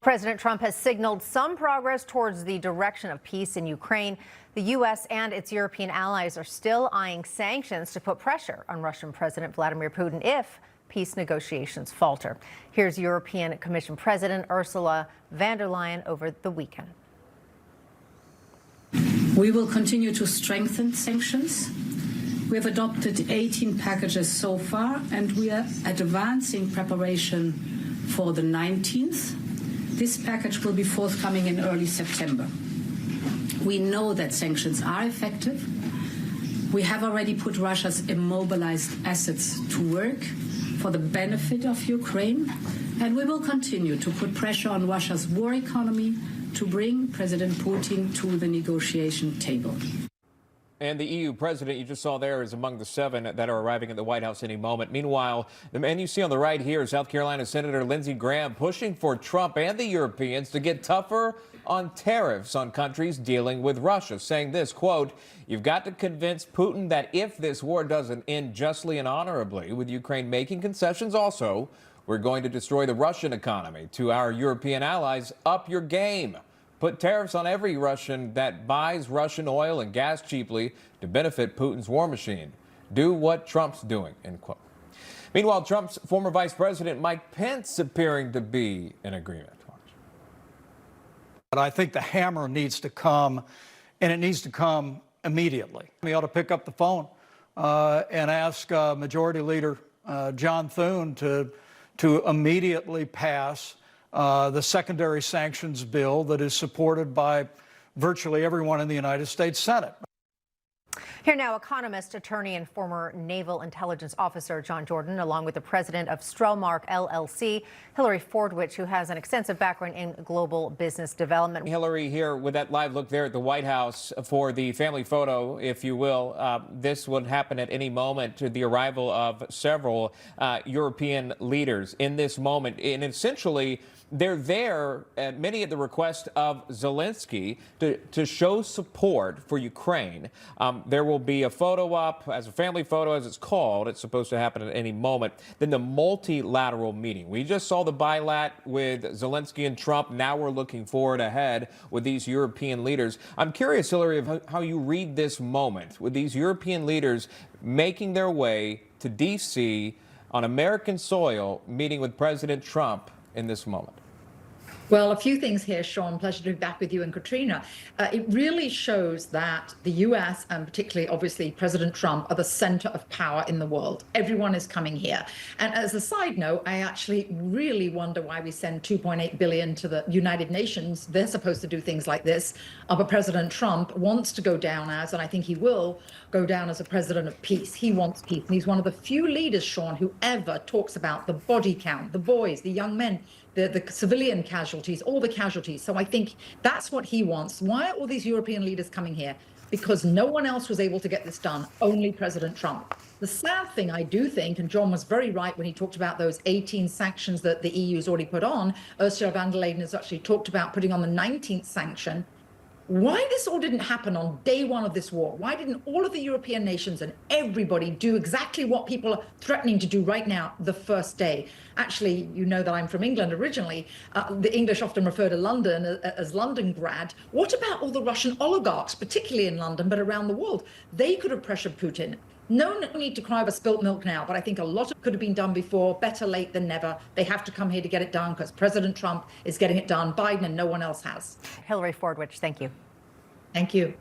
President Trump has signaled some progress towards the direction of peace in Ukraine. The U.S. and its European allies are still eyeing sanctions to put pressure on Russian President Vladimir Putin if peace negotiations falter. Here's European Commission President Ursula von der Leyen over the weekend. We will continue to strengthen sanctions. We have adopted 18 packages so far, and we are advancing preparation for the 19th. This package will be forthcoming in early September. We know that sanctions are effective. We have already put Russia's immobilized assets to work for the benefit of Ukraine, and we will continue to put pressure on Russia's war economy to bring President Putin to the negotiation table. And the EU president you just saw there is among the 7 that are arriving at the White House any moment. Meanwhile, the man you see on the right here, South Carolina Senator Lindsey Graham, pushing for Trump and the Europeans to get tougher on tariffs on countries dealing with Russia, saying this, quote, "You've got to convince Putin that if this war doesn't end justly and honorably, with Ukraine making concessions also, we're going to destroy the Russian economy. To our European allies, up your game. Put tariffs on every Russian that buys Russian oil and gas cheaply to benefit Putin's war machine. Do what Trump's doing," end quote. Meanwhile, Trump's former Vice President Mike Pence appearing to be in agreement. But I think the hammer needs to come, and it needs to come immediately. We ought to pick up the phone and ask Majority Leader John Thune to immediately pass the secondary sanctions bill that is supported by virtually everyone in the United States Senate. Here now, economist, attorney, and former Naval Intelligence Officer John Jordan, along with the president of Stromark LLC, Hillary Fordwich, who has an extensive background in global business development. Hillary here with that live look there at the White House for the family photo, if you will. This would happen at any moment to the arrival of several European leaders in this moment. And essentially, they're there, many at the request of Zelensky, to show support for Ukraine. There will be a photo up, as a family photo, as it's called. It's supposed to happen at any moment. Then the multilateral meeting. We just saw the bilat with Zelensky and Trump. Now we're looking forward ahead with these European leaders. I'm curious, Hillary, of how you read this moment with these European leaders making their way to D.C. on American soil, meeting with President Trump in this moment. Well, a few things here, Sean. Pleasure to be back with you and Katrina. It really shows that the U.S. and particularly, obviously, President Trump are the center of power in the world. Everyone is coming here. And as a side note, I actually really wonder why we send $2.8 billion to the United Nations. They're supposed to do things like this. But President Trump wants to go down as, and I think he will go down as, a president of peace. He wants peace. And he's one of the few leaders, Sean, who ever talks about the body count, the boys, the young men, the civilian casualties, all the casualties. So I think that's what he wants. Why are all these European leaders coming here? Because no one else was able to get this done, only President Trump. The sad thing, I do think, and John was very right when he talked about those 18 sanctions that the EU has already put on. Ursula von der Leyen has actually talked about putting on the 19th sanction. Why this all didn't happen on day one of this war? Why didn't all of the European nations and everybody do exactly what people are threatening to do right now, the first day? Actually, you know that I'm from England originally. The English often refer to London as Londongrad. What about all the Russian oligarchs, particularly in London, but around the world? They could have pressured Putin. No need to cry over spilt milk now, but I think a lot could have been done before. Better late than never. They have to come here to get it done because President Trump is getting it done. Biden and no one else has. Hillary Fordwich, thank you. Thank you.